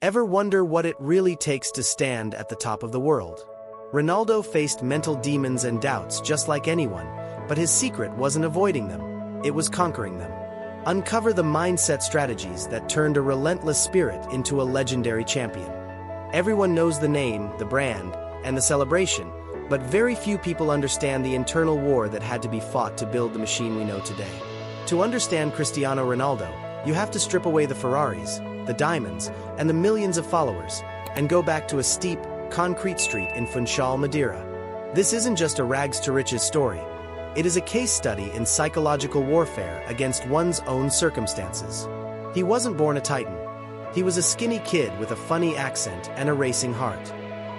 Ever wonder what it really takes to stand at the top of the world? Ronaldo faced mental demons and doubts just like anyone, but his secret wasn't avoiding them, it was conquering them. Uncover the mindset strategies that turned a relentless spirit into a legendary champion. Everyone knows the name, the brand, and the celebration, but very few people understand the internal war that had to be fought to build the machine we know today. To understand Cristiano Ronaldo, you have to strip away the Ferraris, the diamonds, and the millions of followers, and go back to a steep, concrete street in Funchal, Madeira. This isn't just a rags-to-riches story. It is a case study in psychological warfare against one's own circumstances. He wasn't born a titan. He was a skinny kid with a funny accent and a racing heart.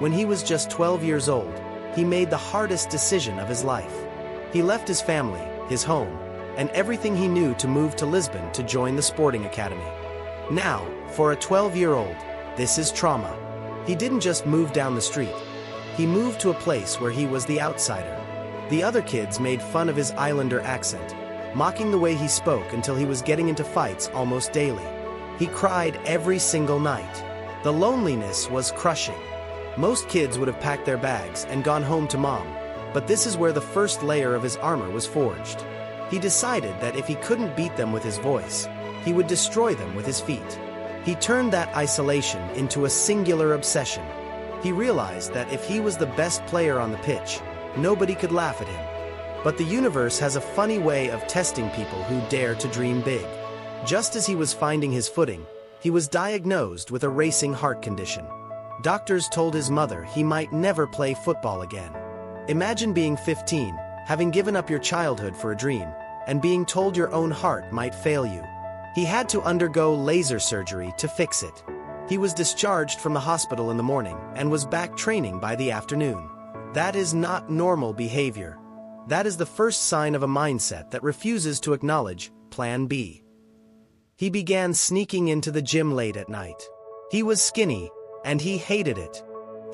When he was just 12 years old, he made the hardest decision of his life. He left his family, his home, and everything he knew to move to Lisbon to join the sporting academy. Now, for a 12-year-old, this is trauma. He didn't just move down the street. He moved to a place where he was the outsider. The other kids made fun of his islander accent, mocking the way he spoke until he was getting into fights almost daily. He cried every single night. The loneliness was crushing. Most kids would have packed their bags and gone home to mom, but this is where the first layer of his armor was forged. He decided that if he couldn't beat them with his voice, he would destroy them with his feet. He turned that isolation into a singular obsession. He realized that if he was the best player on the pitch, nobody could laugh at him. But the universe has a funny way of testing people who dare to dream big. Just as he was finding his footing, he was diagnosed with a racing heart condition. Doctors told his mother he might never play football again. Imagine being 15, having given up your childhood for a dream, and being told your own heart might fail you. He had to undergo laser surgery to fix it. He was discharged from the hospital in the morning and was back training by the afternoon. That is not normal behavior. That is the first sign of a mindset that refuses to acknowledge Plan B. He began sneaking into the gym late at night. He was skinny, and he hated it.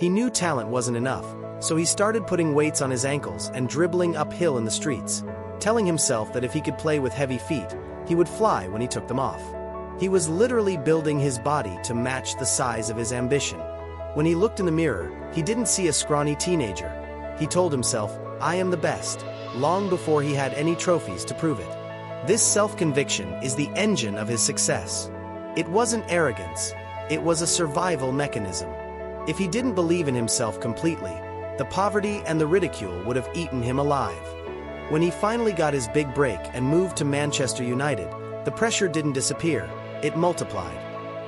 He knew talent wasn't enough, so he started putting weights on his ankles and dribbling uphill in the streets, telling himself that if he could play with heavy feet, he would fly when he took them off. He was literally building his body to match the size of his ambition. When he looked in the mirror, he didn't see a scrawny teenager. He told himself, "I am the best," long before he had any trophies to prove it. This self-conviction is the engine of his success. It wasn't arrogance, it was a survival mechanism. If he didn't believe in himself completely, the poverty and the ridicule would have eaten him alive. When he finally got his big break and moved to Manchester United, the pressure didn't disappear, it multiplied.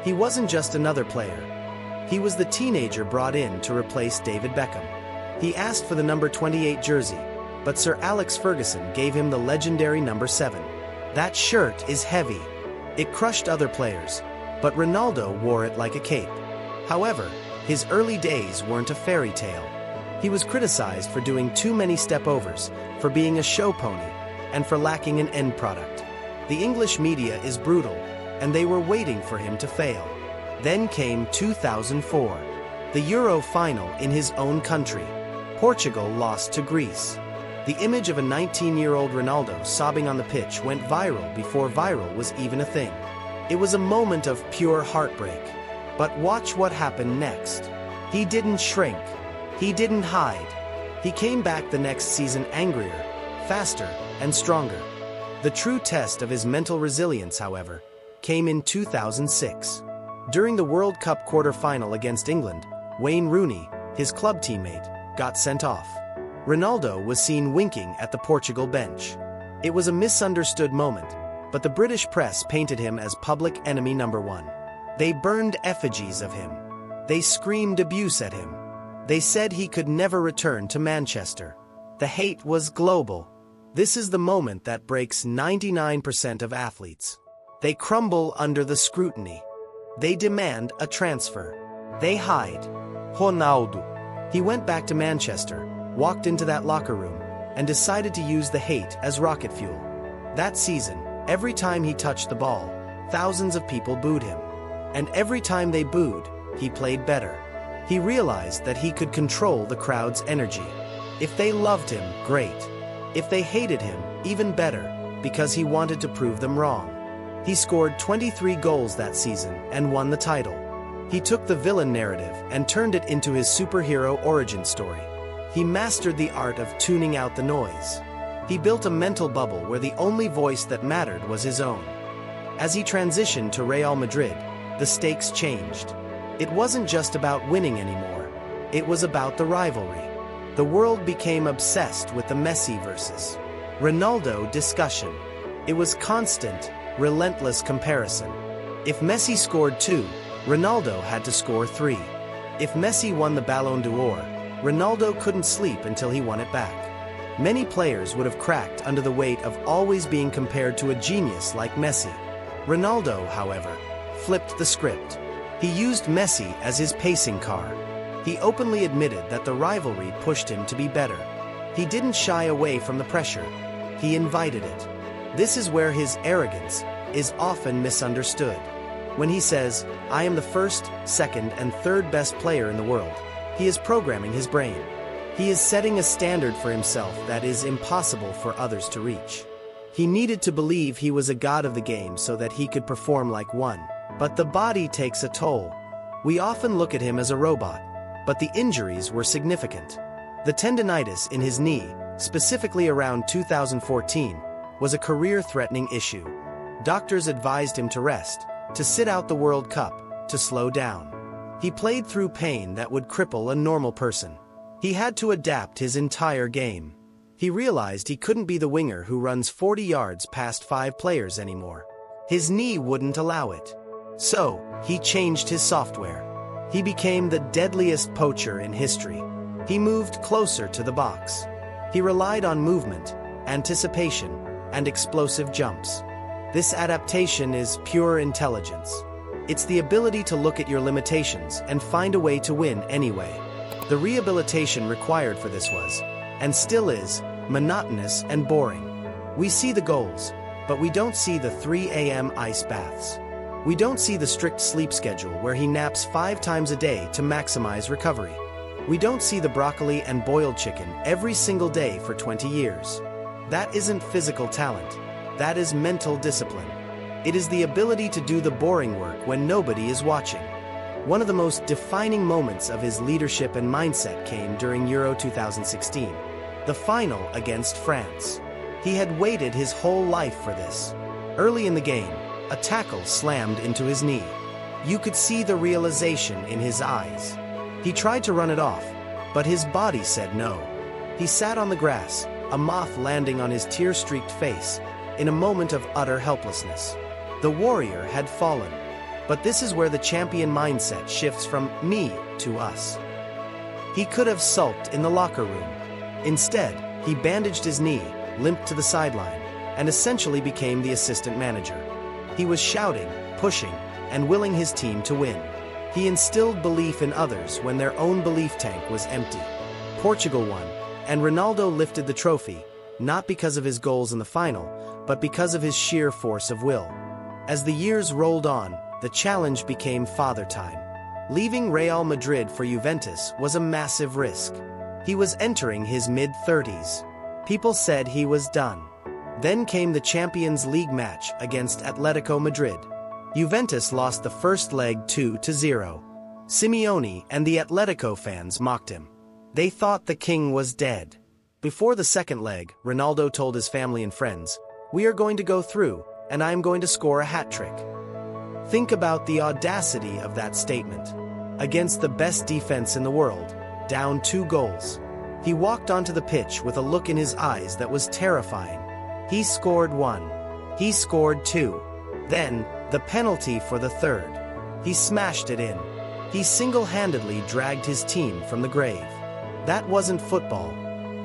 He wasn't just another player. He was the teenager brought in to replace David Beckham. He asked for the number 28 jersey, but Sir Alex Ferguson gave him the legendary number 7. That shirt is heavy. It crushed other players, but Ronaldo wore it like a cape. However, his early days weren't a fairy tale. He was criticized for doing too many step-overs, for being a show pony, and for lacking an end product. The English media is brutal, and they were waiting for him to fail. Then came 2004, the Euro final in his own country. Portugal lost to Greece. The image of a 19-year-old Ronaldo sobbing on the pitch went viral before viral was even a thing. It was a moment of pure heartbreak. But watch what happened next. He didn't shrink. He didn't hide. He came back the next season angrier, faster, and stronger. The true test of his mental resilience, however, came in 2006. During the World Cup quarter-final against England, Wayne Rooney, his club teammate, got sent off. Ronaldo was seen winking at the Portugal bench. It was a misunderstood moment, but the British press painted him as public enemy number 1. They burned effigies of him. They screamed abuse at him. They said he could never return to Manchester. The hate was global. This is the moment that breaks 99% of athletes. They crumble under the scrutiny. They demand a transfer. They hide. Ronaldo. He went back to Manchester, walked into that locker room, and decided to use the hate as rocket fuel. That season, every time he touched the ball, thousands of people booed him. And every time they booed, he played better. He realized that he could control the crowd's energy. If they loved him, great. If they hated him, even better, because he wanted to prove them wrong. He scored 23 goals that season and won the title. He took the villain narrative and turned it into his superhero origin story. He mastered the art of tuning out the noise. He built a mental bubble where the only voice that mattered was his own. As he transitioned to Real Madrid, the stakes changed. It wasn't just about winning anymore. It was about the rivalry. The world became obsessed with the Messi versus Ronaldo discussion. It was constant, relentless comparison. If Messi scored 2, Ronaldo had to score 3. If Messi won the Ballon d'Or, Ronaldo couldn't sleep until he won it back. Many players would have cracked under the weight of always being compared to a genius like Messi. Ronaldo, however, flipped the script. He used Messi as his pacing car. He openly admitted that the rivalry pushed him to be better. He didn't shy away from the pressure. He invited it. This is where his arrogance is often misunderstood. When he says, "I am the first, second, and third best player in the world," he is programming his brain. He is setting a standard for himself that is impossible for others to reach. He needed to believe he was a god of the game so that he could perform like one. But the body takes a toll. We often look at him as a robot, but the injuries were significant. The tendinitis in his knee, specifically around 2014, was a career-threatening issue. Doctors advised him to rest, to sit out the World Cup, to slow down. He played through pain that would cripple a normal person. He had to adapt his entire game. He realized he couldn't be the winger who runs 40 yards past 5 players anymore. His knee wouldn't allow it. So, he changed his software. He became the deadliest poacher in history. He moved closer to the box. He relied on movement, anticipation, and explosive jumps. This adaptation is pure intelligence. It's the ability to look at your limitations and find a way to win anyway. The rehabilitation required for this was, and still is, monotonous and boring. We see the goals, but we don't see the 3 a.m. ice baths. We don't see the strict sleep schedule where he naps 5 times a day to maximize recovery. We don't see the broccoli and boiled chicken every single day for 20 years. That isn't physical talent. That is mental discipline. It is the ability to do the boring work when nobody is watching. One of the most defining moments of his leadership and mindset came during Euro 2016, the final against France. He had waited his whole life for this. Early in the game, a tackle slammed into his knee. You could see the realization in his eyes. He tried to run it off, but his body said no. He sat on the grass, a moth landing on his tear-streaked face, in a moment of utter helplessness. The warrior had fallen. But this is where the champion mindset shifts from me to us. He could have sulked in the locker room. Instead, he bandaged his knee, limped to the sideline, and essentially became the assistant manager. He was shouting, pushing, and willing his team to win. He instilled belief in others when their own belief tank was empty. Portugal won, and Ronaldo lifted the trophy, not because of his goals in the final, but because of his sheer force of will. As the years rolled on, the challenge became father time. Leaving Real Madrid for Juventus was a massive risk. He was entering his mid-30s. People said he was done. Then came the Champions League match against Atletico Madrid. Juventus lost the first leg 2-0. Simeone and the Atletico fans mocked him. They thought the king was dead. Before the second leg, Ronaldo told his family and friends, "We are going to go through, and I am going to score a hat-trick." Think about the audacity of that statement. Against the best defense in the world, down 2 goals. He walked onto the pitch with a look in his eyes that was terrifying. He scored 1. He scored 2. Then, the penalty for the 3rd. He smashed it in. He single-handedly dragged his team from the grave. That wasn't football.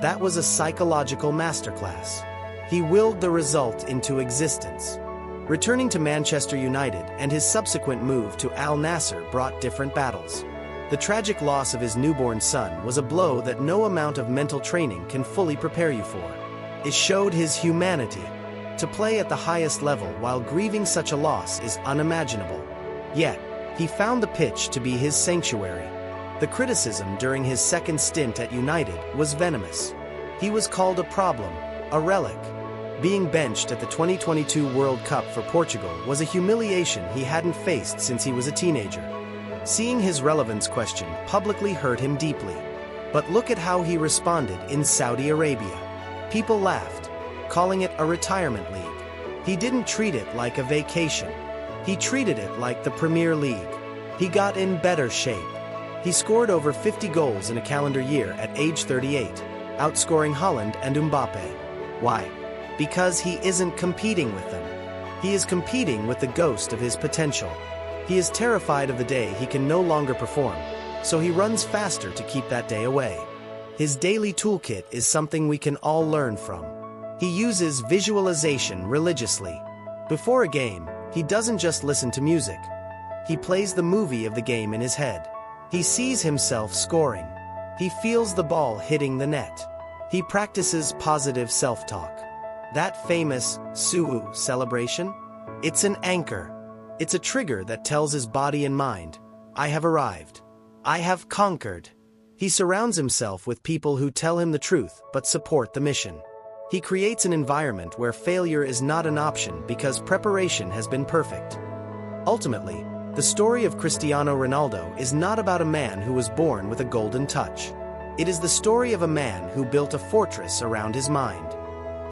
That was a psychological masterclass. He willed the result into existence. Returning to Manchester United and his subsequent move to Al Nassr brought different battles. The tragic loss of his newborn son was a blow that no amount of mental training can fully prepare you for. It showed his humanity. To play at the highest level while grieving such a loss is unimaginable. Yet, he found the pitch to be his sanctuary. The criticism during his second stint at United was venomous. He was called a problem, a relic. Being benched at the 2022 World Cup for Portugal was a humiliation he hadn't faced since he was a teenager. Seeing his relevance questioned publicly hurt him deeply. But look at how he responded in Saudi Arabia. People laughed, calling it a retirement league. He didn't treat it like a vacation. He treated it like the Premier League. He got in better shape. He scored over 50 goals in a calendar year at age 38, outscoring Haaland and Mbappe. Why? Because he isn't competing with them. He is competing with the ghost of his potential. He is terrified of the day he can no longer perform, so he runs faster to keep that day away. His daily toolkit is something we can all learn from. He uses visualization religiously. Before a game, he doesn't just listen to music. He plays the movie of the game in his head. He sees himself scoring. He feels the ball hitting the net. He practices positive self-talk. That famous su'u celebration? It's an anchor. It's a trigger that tells his body and mind, I have arrived. I have conquered. He surrounds himself with people who tell him the truth but support the mission. He creates an environment where failure is not an option because preparation has been perfect. Ultimately, the story of Cristiano Ronaldo is not about a man who was born with a golden touch. It is the story of a man who built a fortress around his mind.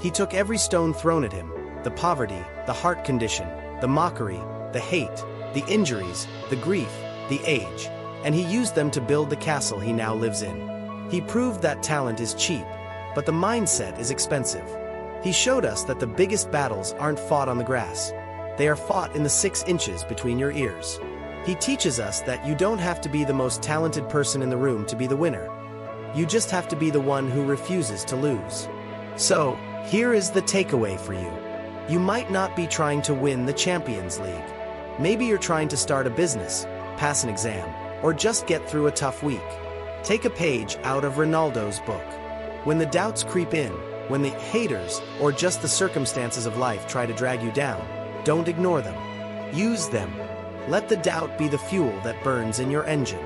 He took every stone thrown at him, the poverty, the heart condition, the mockery, the hate, the injuries, the grief, the age, and he used them to build the castle he now lives in. He proved that talent is cheap, but the mindset is expensive. He showed us that the biggest battles aren't fought on the grass. They are fought in the 6 inches between your ears. He teaches us that you don't have to be the most talented person in the room to be the winner. You just have to be the one who refuses to lose. So, here is the takeaway for you. You might not be trying to win the Champions League. Maybe you're trying to start a business, pass an exam, or just get through a tough week. Take a page out of Ronaldo's book. When the doubts creep in, when the haters or just the circumstances of life try to drag you down, don't ignore them. Use them. Let the doubt be the fuel that burns in your engine.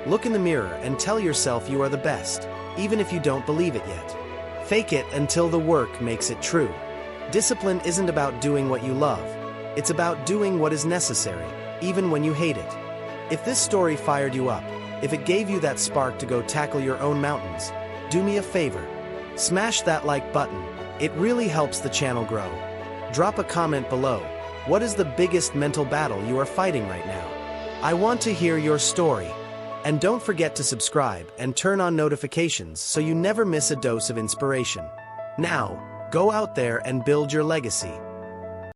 Look in the mirror and tell yourself you are the best, even if you don't believe it yet. Fake it until the work makes it true. Discipline isn't about doing what you love. It's about doing what is necessary, even when you hate it. If this story fired you up, if it gave you that spark to go tackle your own mountains, do me a favor. Smash that like button. It really helps the channel grow. Drop a comment below. What is the biggest mental battle you are fighting right now? I want to hear your story. And don't forget to subscribe and turn on notifications so you never miss a dose of inspiration. Now, go out there and build your legacy.